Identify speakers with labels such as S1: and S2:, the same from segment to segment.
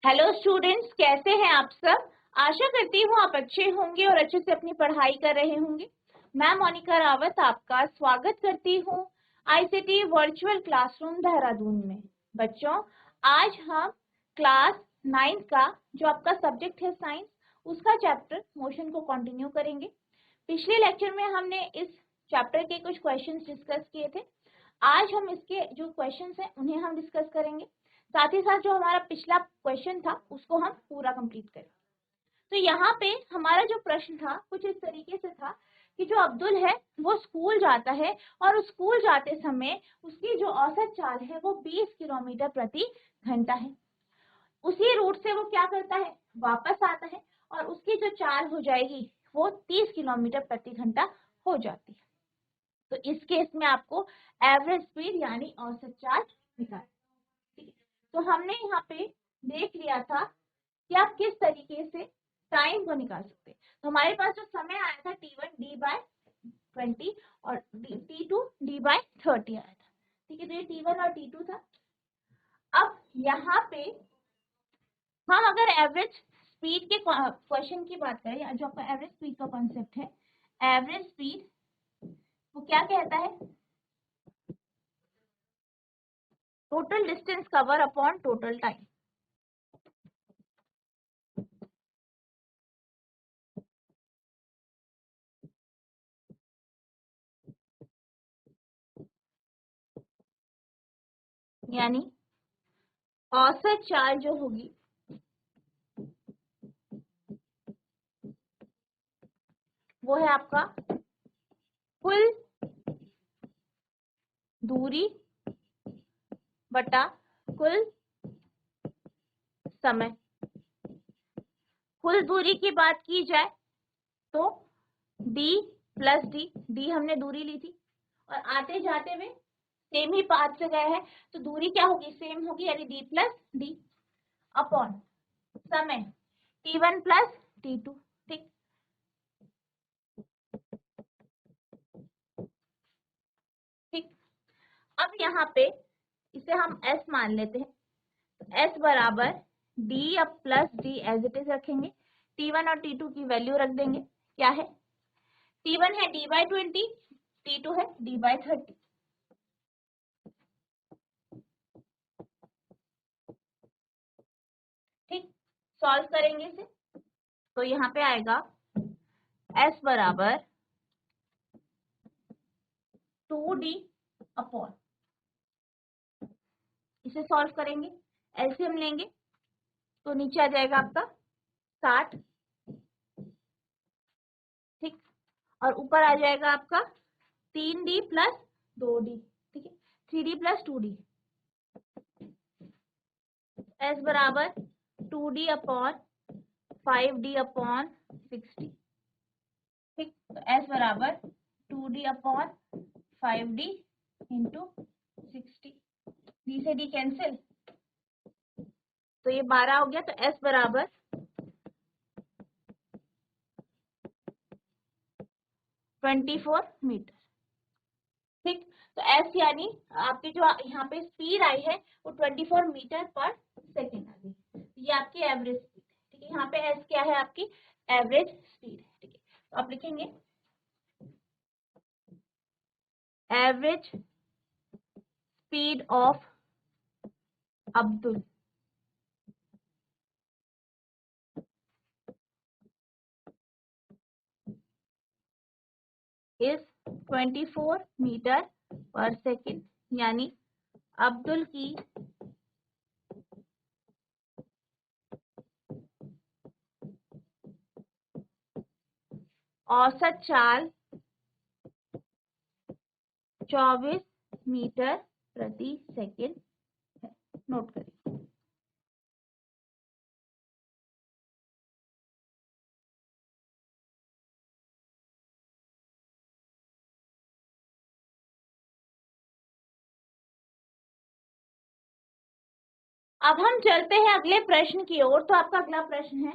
S1: Hello students, कैसे हैं आप सब। आशा करती हूँ आप अच्छे होंगे और अच्छे से अपनी पढ़ाई कर रहे होंगे। मैं मोनिका रावत आपका स्वागत करती हूँ आईसीटी वर्चुअल क्लासरूम देहरादून में। बच्चों, आज हम क्लास 9 का जो आपका सब्जेक्ट है साइंस, उसका चैप्टर मोशन को कंटिन्यू करेंगे। पिछले लेक्चर में हमने इस चैप्टर के कुछ क्वेश्चंस डिस्कस किए थे। आज हम इसके जो क्वेश्चंस हैं उन्हें हम डिस्कस करेंगे। साथ ही साथ जो हमारा पिछला क्वेश्चन था उसको हम पूरा कंप्लीट करें। तो यहाँ पे हमारा जो प्रश्न था कुछ इस तरीके से था कि जो अब्दुल है वो स्कूल जाता है और स्कूल जाते समय उसकी जो औसत चाल है वो 20 किलोमीटर प्रति घंटा है। उसी रूट से वो क्या करता है, वापस आता है और उसकी जो चाल हो जाएगी वो 30 किलोमीटर प्रति घंटा हो जाती है। तो इस केस में आपको एवरेज स्पीड यानी औसत चाल निकालनी। तो हमने यहाँ पे देख लिया था कि आप किस तरीके से टाइम को निकाल सकते हैं। तो हमारे पास जो समय आया था T1 D/20 और T2 D/30 आया था। ठीक है, तो ये T1 और T2 था। अब यहाँ पे हम अगर एवरेज स्पीड के क्वेश्चन की बात करें, या जो आपका एवरेज स्पीड का कॉन्सेप्ट है, एवरेज स्पीड वो क्या कहता है, total distance cover upon total time. यानी औसत चाल जो होगी वो है आपका कुल दूरी बटा कुल समय। कुल दूरी की बात की जाए तो d प्लस डी हमने दूरी ली थी और आते जाते हुए सेम ही पाथ से गए हैं, तो दूरी क्या होगी, सेम होगी, यानी d प्लस डी अपॉन समय T1 प्लस T2। ठीक, ठीक। अब यहाँ पे इसे हम s मान लेते हैं। s बराबर d अब plus D as it is रखेंगे। T1 और T2 की वैल्यू रख देंगे। क्या है, T1 है D/20, T2 है D/30। ठीक, सॉल्व करेंगे इसे तो यहाँ पे आएगा s बराबर 2d अपॉन, इसे सॉल्व करेंगे, एलसीएम लेंगे तो नीचे आ जाएगा आपका 60। ठीक, और ऊपर आ जाएगा आपका 3d प्लस 2d। ठीक है, 3d प्लस 2d। s बराबर 2d अपॉन 5d अपॉन 60। ठीक, तो s बराबर 2d upon 5d into 60। D से डी कैंसिल, तो ये 12 हो गया। तो s बराबर 24 मीटर। ठीक, तो s यानी आपकी जो यहाँ पे स्पीड आई है वो 24 मीटर पर सेकेंड आ गई। ये आपकी एवरेज स्पीड है। ठीक है, यहाँ पे s क्या है, आपकी एवरेज स्पीड है। ठीक है, तो आप लिखेंगे average speed of Abdul is 24 metre per second, यानी अब्दुल की औसत चाल 24 मीटर प्रति सेकेंड है। नोट करें। अब हम चलते हैं अगले प्रश्न की ओर। तो आपका अगला प्रश्न है,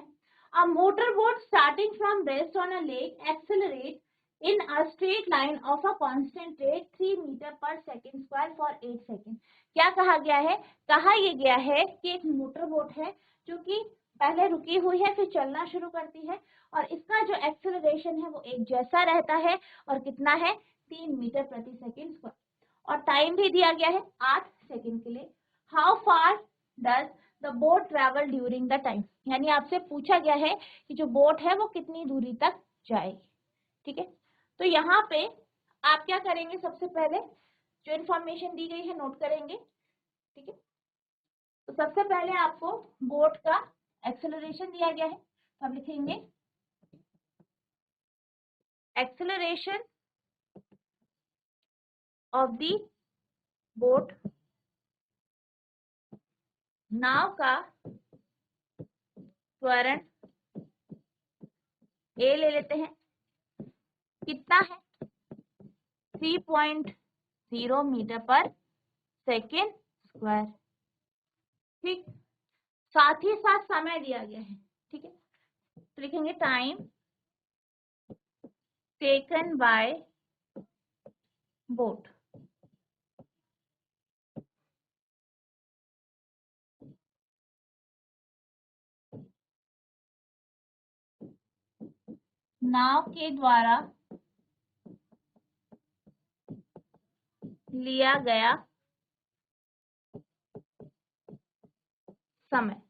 S1: a motor boat starting from rest on a lake accelerate in a straight line of a constant rate 3 meter per second square for 8 seconds। क्या कहा गया है? कहा ये गया है कि एक मोटर बोट है जो कि पहले रुकी हुई है फिर चलना शुरू करती है और इसका जो एक्सेलरेशन है वो एक जैसा रहता है और कितना है 3 मीटर प्रति सेकेंड स्क्वायर और टाइम भी दिया गया है 8 सेकेंड के लिए। How far does the boat travel during the time, यानी आपसे पूछा गया है कि जो बोट है वो कितनी दूरी तक जाएगी। ठीक है, तो यहाँ पे आप क्या करेंगे, सबसे पहले जो इन्फॉर्मेशन दी गई है नोट करेंगे। ठीक है, तो सबसे पहले आपको बोट का एक्सेलरेशन दिया गया है, तो आप लिखेंगे एक्सेलरेशन ऑफ द बोट, नाव का त्वरण ए ले लेते हैं, कितना है 3.0 मीटर पर सेकेंड स्क्वायर। ठीक, साथ ही साथ समय दिया गया है। ठीक है, तो लिखेंगे टाइम टेकन बाय बोट, नाव के द्वारा लिया गया समय,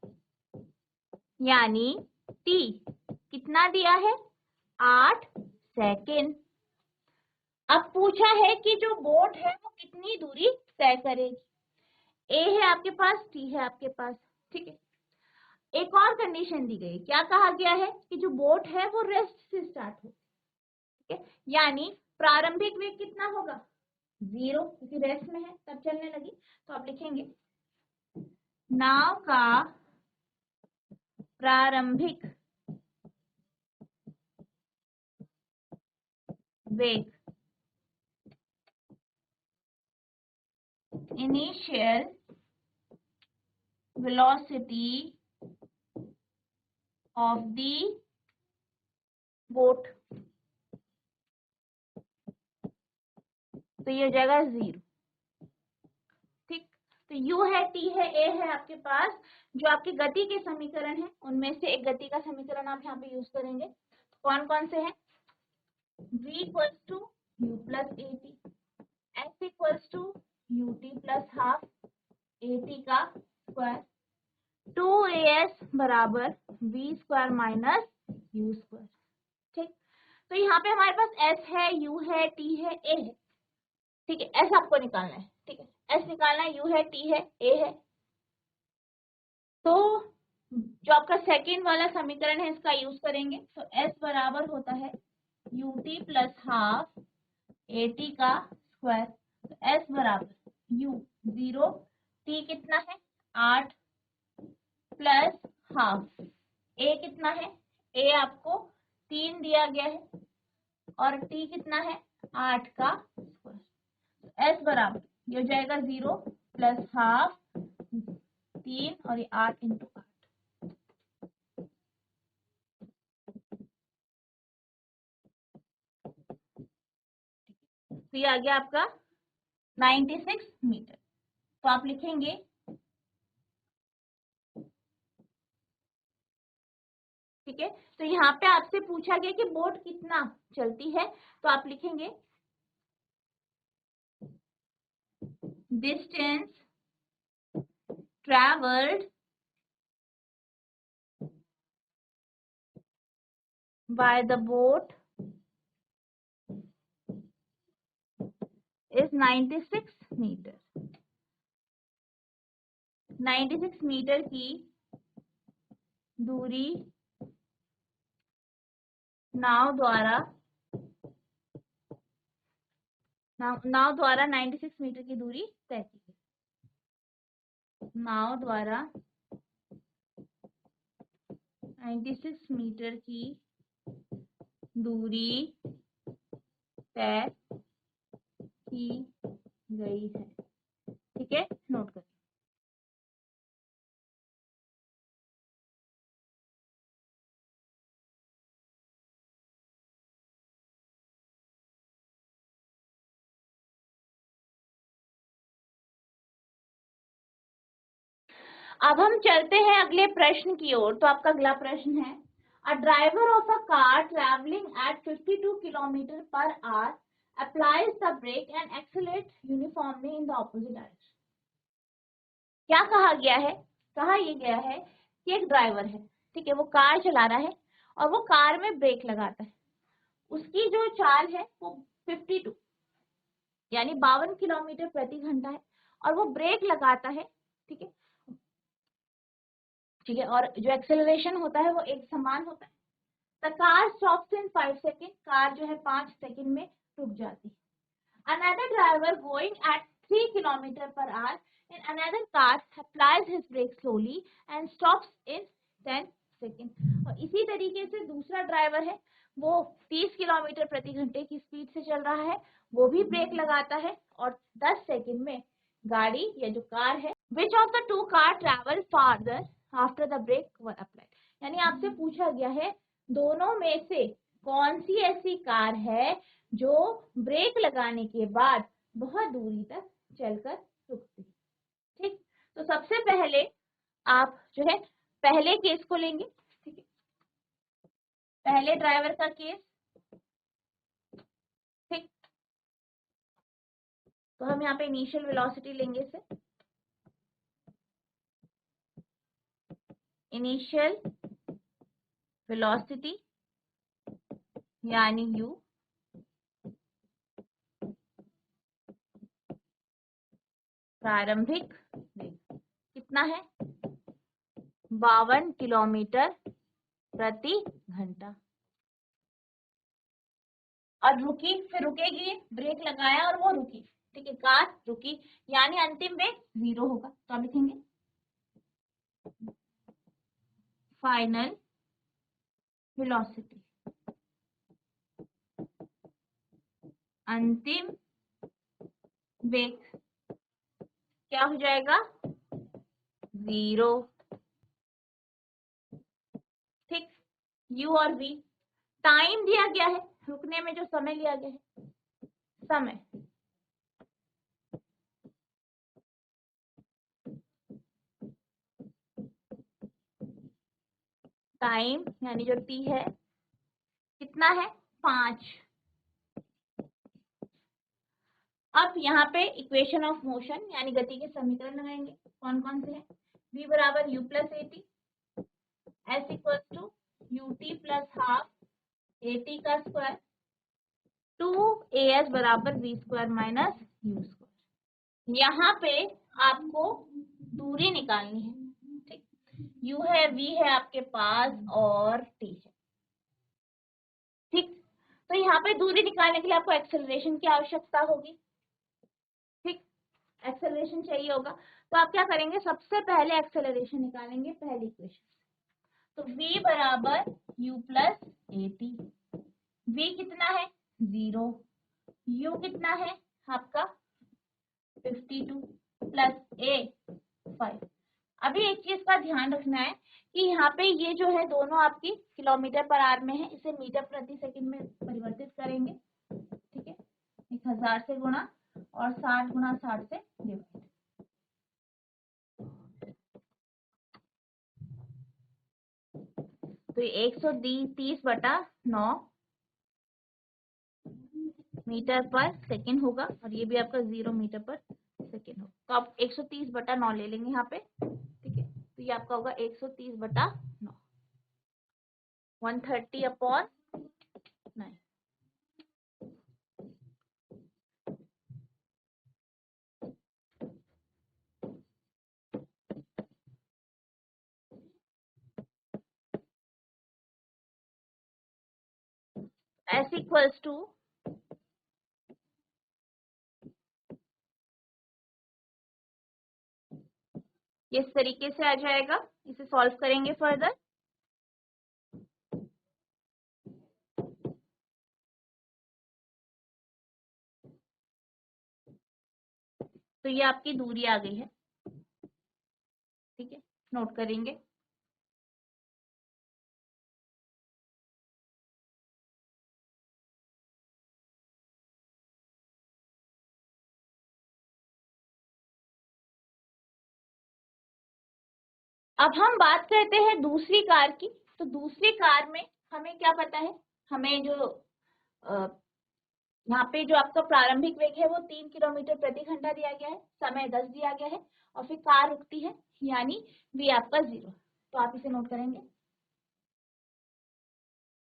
S1: यानी टी कितना दिया है 8 सेकेंड। अब पूछा है कि जो बोट है वो कितनी दूरी तय करेगी, ए है आपके पास, टी है आपके पास। ठीक है, एक और कंडीशन दी गई, क्या कहा गया है कि जो बोट है वो रेस्ट से स्टार्ट हो। ठीक है, यानी प्रारंभिक वेग कितना होगा 0, क्योंकि रेस्ट में है तब चलने लगी। तो आप लिखेंगे नाव का प्रारंभिक वेग, initial velocity of the boat, तो ये हो जाएगा 0। ठीक, तो यू है, टी है, ए है आपके पास। जो आपके गति के समीकरण है उनमें से एक गति का समीकरण आप यहाँ पे यूज करेंगे। कौन कौन से हैं? v equals to U plus A T, S equals to U T plus half A T का स्क्वायर, 2as बराबर v square minus U square. ठीक, तो यहाँ पे हमारे पास s है, u है, t है, a है। ठीक है, s आपको निकालना है। ठीक है, s निकालना है, u है, t है, a है। तो जो आपका सेकेंड वाला समीकरण है इसका यूज करेंगे, तो s बराबर होता है you T plus half A T का स्क्वायर। तो s बराबर u 0, t कितना है 8 प्लस हाफ, a कितना है, a आपको 3 दिया गया है और t कितना है 8 का स्क्वायर। तो s बराबर ये हो जाएगा 0 प्लस हाफ 3 और ये 8 इंटू 8। तो ये आ गया आपका 96 मीटर। तो आप लिखेंगे ठीक है, तो यहाँ पे आपसे पूछा गया कि बोट कितना चलती है, तो आप लिखेंगे distance travelled by the boat is 96 metre. 96 metre की दूरी नाव द्वारा 96 मीटर की दूरी तय की गई। नाव द्वारा 96 मीटर की दूरी तय की गई है। ठीक है, नोट करें। अब हम चलते हैं अगले प्रश्न की ओर। तो आपका अगला प्रश्न है, a driver of a car travelling at 52 kilometre per hour applies the brake and accelerates uniformly in the opposite direction. क्या कहा गया है? कहा ये गया है कि एक ड्राइवर है, ठीक है, वो कार चला रहा है और वो कार में ब्रेक लगाता है। उसकी जो चाल है वो 52 यानी 52 किलोमीटर प्रति घंटा है और वो ब्रेक लगाता है, ठीक है, ठीक है, और जो एक्सेलरेशन होता है वो एक समान होता है। The car stops in 5 second, car जो है 5 सेकेंड में रुक जाती है। Another driver going at 3 kilometer per hour in another car applies his brake slowly and stops in 10 seconds। और इसी तरीके से दूसरा ड्राइवर है, वो 30 किलोमीटर प्रति घंटे की स्पीड से चल रहा है, वो भी ब्रेक लगाता है और 10 सेकंड में गाड़ी या जो कार है, which of the two car travel farther after the brake were applied। यानी आपसे पूछा गया है दोनों में से कौन सी ऐसी कार है जो ब्रेक लगाने के बाद बहुत दूरी तक चलकर रुकती। ठीक, तो सबसे पहले आप जो है पहले केस को लेंगे, ठीक है, पहले ड्राइवर का केस। ठीक, तो हम यहाँ पे इनिशियल वेलोसिटी लेंगे इसे, इनिशियल वेलोसिटी यानी u, प्रारंभिक वेग कितना है 52 किलोमीटर प्रति घंटा, और रुकी, फिर रुकेगी, ब्रेक लगाया और वो रुकी, ठीक है, कार रुकी, यानी अंतिम वेग 0 होगा। तो आप लिखेंगे फाइनल वेलोसिटी, अंतिम वेग क्या हो जाएगा 0। ठीक, u और v, टाइम दिया गया है, रुकने में जो समय लिया गया है, समय, टाइम यानी जो t है कितना है 5। अब यहाँ पे इक्वेशन ऑफ मोशन यानी गति के समीकरण लगाएंगे, कौन कौन से हैं, v बराबर u plus A T, S equal to U T plus half A T का स्क्वायर, 2as बराबर v square minus U square. यहाँ पे आपको दूरी निकालनी है, ठीक, u है, v है आपके पास और t है। ठीक, तो यहाँ पे दूरी निकालने के लिए आपको एक्सेलरेशन की आवश्यकता होगी। ठीक, एक्सेलरेशन चाहिए होगा, तो आप क्या करेंगे, सबसे पहले एक्सेलरेशन निकालेंगे पहली इक्वेशन। तो v बराबर u plus A T, v कितना है 0, u कितना है आपका 52 प्लस a 5। अभी एक चीज का ध्यान रखना है कि यहाँ पे ये जो है दोनों आपकी किलोमीटर पर आवर में है, इसे मीटर प्रति सेकंड में परिवर्तित करेंगे, ठीक है, 1000 से गुणा और 60 गुणा 60 से डिवाइड। तो ये 130/9 मीटर पर सेकंड होगा और ये भी आपका 0 मीटर पर सेकंड होगा। तो आप 130/9 ले लेंगे यहाँ पे, ठीक है, तो ये आपका होगा 130/9, 130/9। S इक्वल्स टू इस तरीके से आ जाएगा, इसे सॉल्व करेंगे फर्दर। तो ये आपकी दूरी आ गई है, ठीक है, नोट करेंगे। अब हम बात करते हैं दूसरी कार की। तो दूसरी कार में हमें क्या पता है, हमें जो यहाँ पे जो आपका प्रारंभिक वेग है वो 3 किलोमीटर प्रति घंटा दिया गया है, समय 10 दिया गया है और फिर कार रुकती है, यानी v आपका 0। तो आप इसे नोट करेंगे।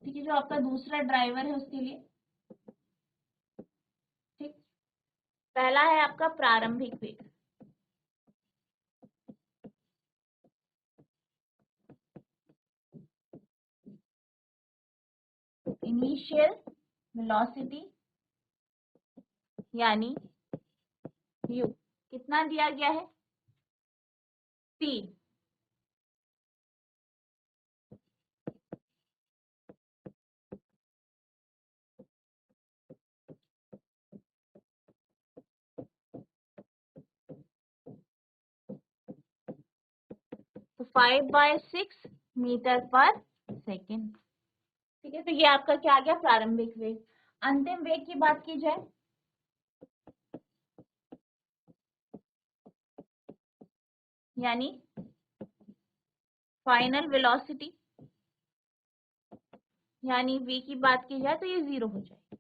S1: ठीक है, जो आपका दूसरा ड्राइवर है उसके लिए। ठीक, पहला है आपका प्रारंभिक वेग, इनिशियल वेलोसिटी यानी u कितना दिया गया है, c। तो 5/6 मीटर पर सेकेंड। ठीक है, तो ये आपका क्या आ गया, प्रारंभिक वेग। अंतिम वेग की बात की जाए, यानी फाइनल वेलोसिटी, यानी v की बात की जाए तो ये 0 हो जाए।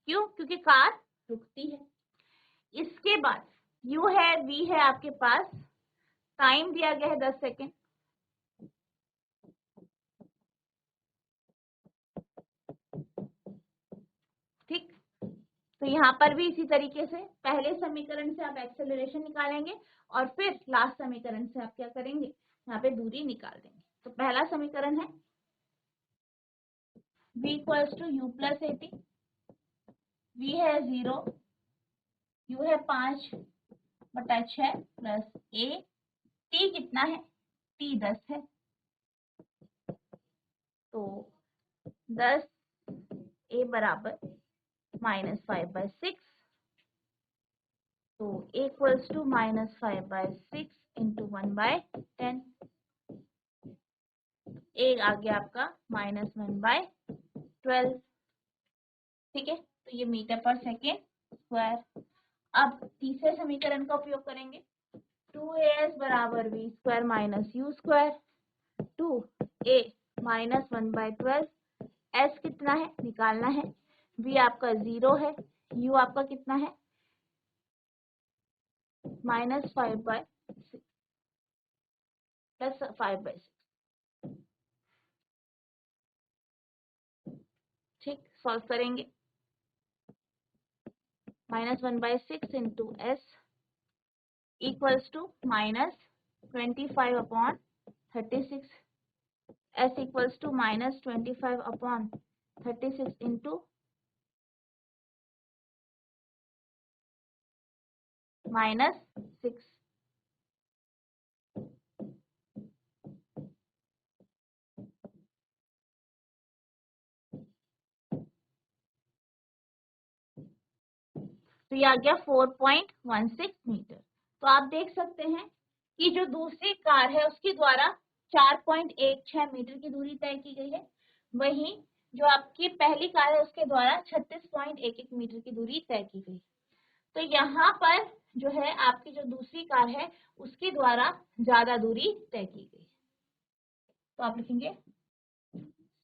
S1: क्यों? क्योंकि कार रुकती है। इसके बाद u है, v है आपके पास, टाइम दिया गया है 10 सेकेंड। ठीक, तो यहाँ पर भी इसी तरीके से पहले समीकरण से आप एक्सेलरेशन निकालेंगे और फिर लास्ट समीकरण से आप क्या करेंगे, यहाँ पे दूरी निकाल देंगे। तो पहला समीकरण है v equals to U plus A T. v है 0, u है 5/6 प्लस a, t कितना है, t 10 है। तो 10 a बराबर -5/6, तो a इक्वल्स टू -5/6 इंटू 1/10। एक आ गया आपका -1/12। ठीक है, तो ये मीटर पर सेकेंड स्क्वायर। अब तीसरे समीकरण का उपयोग करेंगे, 2as बराबर v square minus U square, 2a -1/12। s कितना है निकालना है, v आपका 0 है, u आपका कितना है -5/6 प्लस 5/6। ठीक, सॉल्व करेंगे, -1/6 into s equals to -25/36, s equals to -25/36 into -6। तो ये आ गया 4.16 मीटर। तो आप देख सकते हैं कि जो दूसरी कार है उसके द्वारा 4.16 मीटर की दूरी तय की गई है, वहीं जो आपकी पहली कार है उसके द्वारा 36.11 मीटर की दूरी तय की गई। तो यहाँ पर जो है आपकी जो दूसरी कार है उसके द्वारा ज्यादा दूरी तय की गई। तो आप लिखेंगे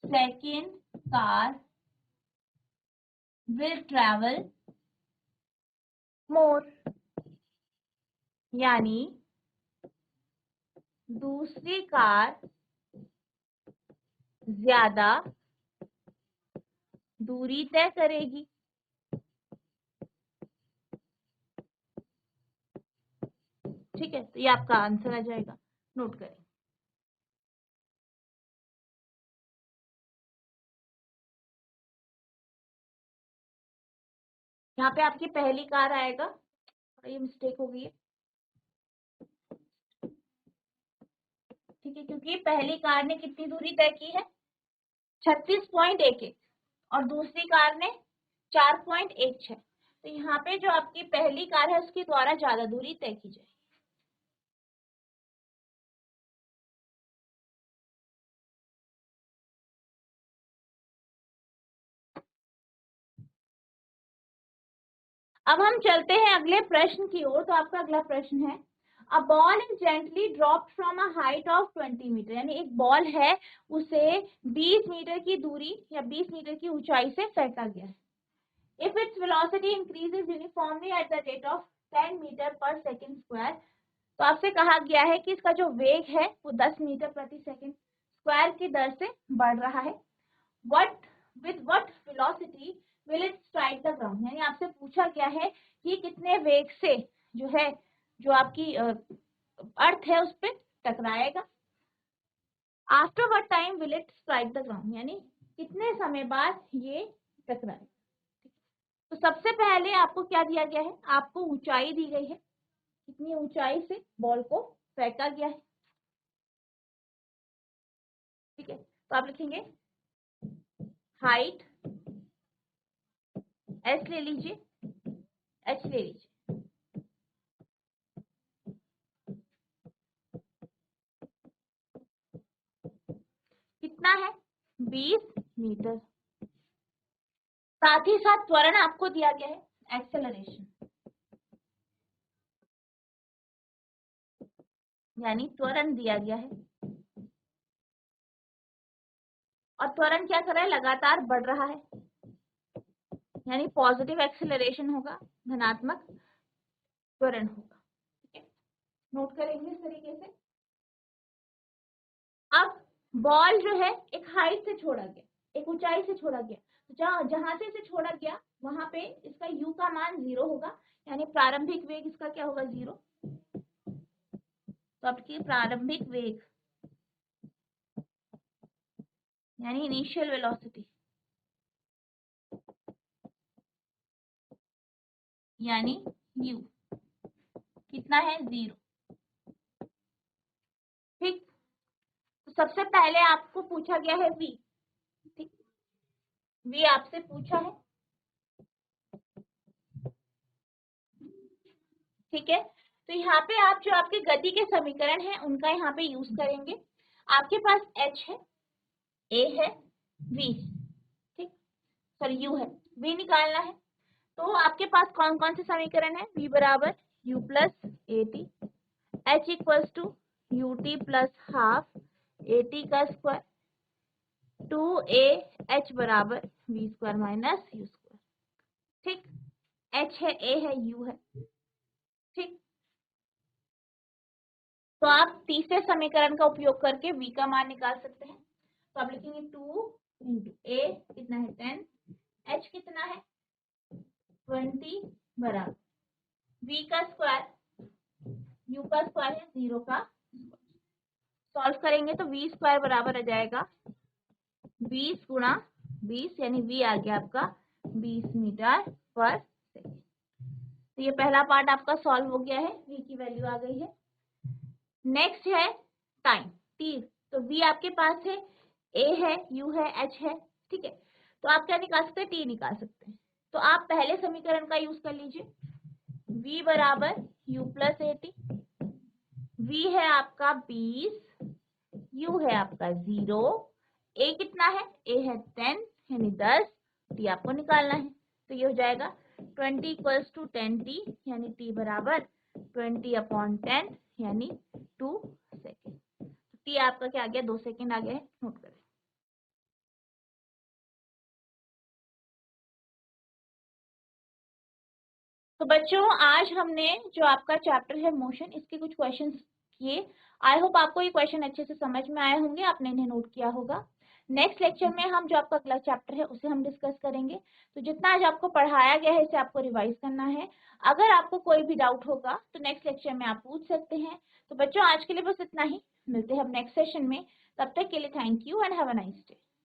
S1: सेकेंड कार विल ट्रेवल मोर, यानी दूसरी कार ज्यादा दूरी तय करेगी। ठीक है, तो ये आपका आंसर आ जाएगा, नोट करें। यहाँ पे आपकी पहली कार आएगा, ये मिस्टेक हो गई है। ठीक है, क्योंकि पहली कार ने कितनी दूरी तय की है 36.11 और दूसरी कार ने 4.16। तो यहाँ पे जो आपकी पहली कार है उसके द्वारा ज्यादा दूरी तय की जाएगी। अब हम चलते हैं अगले प्रश्न की ओर। तो आपका अगला प्रश्न है, a ball is gently drop from a height of 20 metre, यानी एक बॉल है उसे 20 मीटर की दूरी या 20 मीटर की ऊंचाई से फेंका गया है। If its velocity increases uniformly at the rate of 10 metre per second square, तो आपसे कहा गया है कि इसका जो वेग है वो 10 मीटर प्रति सेकेंड स्क्वायर की दर से बढ़ रहा है। With what velocity will it strike the ground, यानी आपसे पूछा गया है कि कितने वेग से जो है जो आपकी अर्थ है उस पर टकराएगा। After what time will it strike the ground, यानी कितने समय बाद ये टकराएगा। तो सबसे पहले आपको क्या दिया गया है, आपको ऊंचाई दी गई है, कितनी ऊंचाई से बॉल को फेंका गया है। ठीक है, तो आप लिखेंगे हाइट एस ले लीजिए, एच ले लीजिए। कितना है, 20 मीटर। साथ ही साथ त्वरण आपको दिया गया है, एक्सेलरेशन, यानी त्वरण दिया गया है। और त्वरण क्या कर रहा है, लगातार बढ़ रहा है, यानी पॉजिटिव एक्सेलरेशन होगा, धनात्मक त्वरण होगा। ठीक है, नोट करेंगे इस तरीके से। अब बॉल जो है एक हाइट से छोड़ा गया, एक ऊंचाई से छोड़ा गया, तो जहां से इसे छोड़ा गया वहां पे इसका u का मान 0 होगा, यानी प्रारंभिक वेग इसका क्या होगा, 0। तो आपकी प्रारंभिक वेग यानी इनिशियल वेलोसिटी यानी u कितना है, 0। ठीक, तो सबसे पहले आपको पूछा गया है v। ठीक, v आपसे पूछा है। ठीक है, तो यहाँ पे आप जो आपके गति के समीकरण है उनका यहाँ पे यूज करेंगे। आपके पास h है, a है, v, ठीक, सॉरी u है, v निकालना है। तो आपके पास कौन कौन से समीकरण है, v बराबर u plus A T, h equals to U T plus half A T का स्क्वायर, 2a h बराबर v square minus u square. ठीक, h है, a है, u है। ठीक, तो आप तीसरे समीकरण का उपयोग करके v का मान निकाल सकते हैं। तो आप लिखेंगे 2 इंटू a कितना है 10, h कितना है 20 बराबर v का स्क्वायर, u का स्क्वायर है 0 का, सॉल्व करेंगे तो v स्क्वायर बराबर आ जाएगा 20 गुणा 20, यानी v आ गया आपका 20 मीटर पर सेकेंड। तो ये पहला पार्ट आपका सॉल्व हो गया है, v की वैल्यू आ गई है। नेक्स्ट है टाइम t, तो v आपके पास है, a है, u है, h है। ठीक है, तो आप क्या निकाल सकते हैं, t निकाल सकते हैं। तो आप पहले समीकरण का यूज कर लीजिए, v बराबर u plus A T, v है आपका 20, u है आपका 0, a कितना है, a है 10 यानी 10, t आपको निकालना है। तो ये हो जाएगा 20 इक्वल्स टू 10t, यानी t बराबर 20/10 यानी 2 सेकेंड। t आपका क्या आ गया, 2 सेकेंड आ गया है, नोट करें। तो बच्चों आज हमने जो आपका चैप्टर है मोशन, इसके कुछ क्वेश्चंस किए। आई होप आपको ये क्वेश्चन अच्छे से समझ में आए होंगे, आपने इन्हें नोट किया होगा। नेक्स्ट लेक्चर में हम जो आपका अगला चैप्टर है उसे हम डिस्कस करेंगे। तो जितना आज आपको पढ़ाया गया है इसे आपको रिवाइज करना है। अगर आपको कोई भी डाउट होगा तो नेक्स्ट लेक्चर में आप पूछ सकते हैं। तो बच्चों आज के लिए बस इतना ही, मिलते हैं अब नेक्स्ट सेशन में। तब तक के लिए thank you and have a nice day.